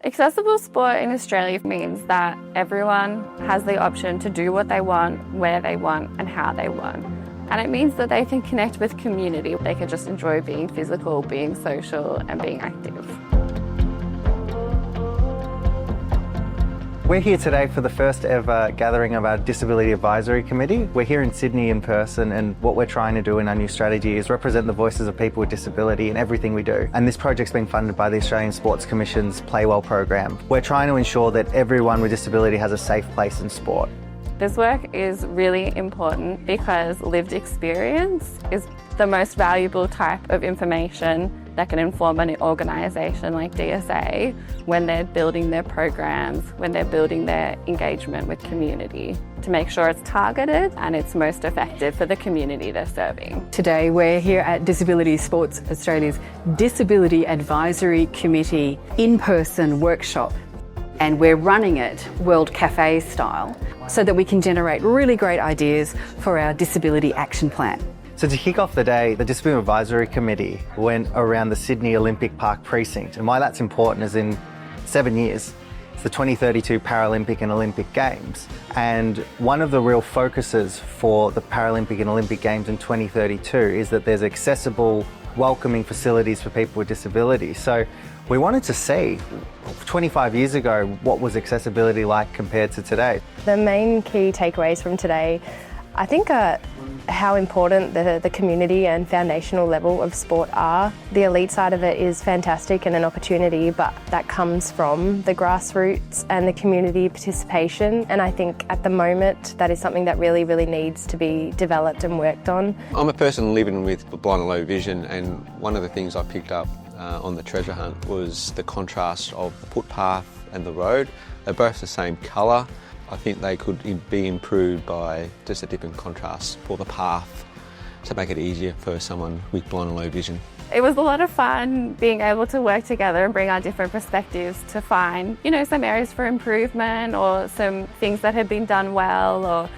Accessible sport in Australia means that everyone has the option to do what they want, where they want and how they want. And it means that they can connect with community. They can just enjoy being physical, being social and being active. We're here today for the first ever gathering of our Disability Advisory Committee. We're here in Sydney in person, and what we're trying to do in our new strategy is represent the voices of people with disability in everything we do. And this project's been funded by the Australian Sports Commission's Play Well program. We're trying to ensure that everyone with disability has a safe place in sport. This work is really important because lived experience is the most valuable type of information that can inform an organisation like DSA when they're building their programs, when they're building their engagement with community, to make sure it's targeted and it's most effective for the community they're serving. Today we're here at Disability Sports Australia's Disability Advisory Committee in-person workshop, and we're running it World Cafe style so that we can generate really great ideas for our Disability Action Plan. So to kick off the day, the Disability Advisory Committee went around the Sydney Olympic Park precinct. And why that's important is in 7 years, it's the 2032 Paralympic and Olympic Games. And one of the real focuses for the Paralympic and Olympic Games in 2032 is that there's accessible, welcoming facilities for people with disabilities. So we wanted to see, 25 years ago, what was accessibility like compared to today. The main key takeaways from today, I think, are how important the community and foundational level of sport are. The elite side of it is fantastic and an opportunity, but that comes from the grassroots and the community participation. And I think at the moment that is something that really, really needs to be developed and worked on. I'm a person living with blind and low vision, and one of the things I picked up on the treasure hunt was the contrast of the footpath and the road. They're both the same colour. I think they could be improved by just a different contrast for the path to make it easier for someone with blind and low vision. It was a lot of fun being able to work together and bring our different perspectives to find, some areas for improvement or some things that had been done well, or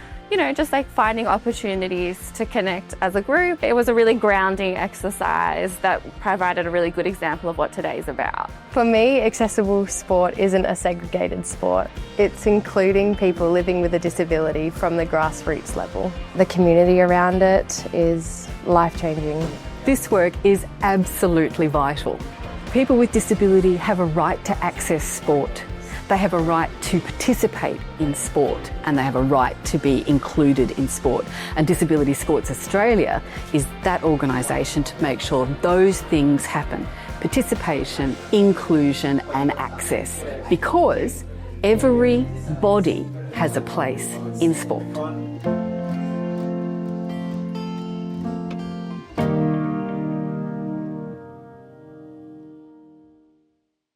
just like finding opportunities to connect as a group. It was a really grounding exercise that provided a really good example of what today's about. For me, accessible sport isn't a segregated sport. It's including people living with a disability from the grassroots level. The community around it is life-changing. This work is absolutely vital. People with disability have a right to access sport. They have a right to participate in sport, and they have a right to be included in sport. And Disability Sports Australia is that organisation to make sure those things happen. Participation, inclusion and access, because everybody has a place in sport.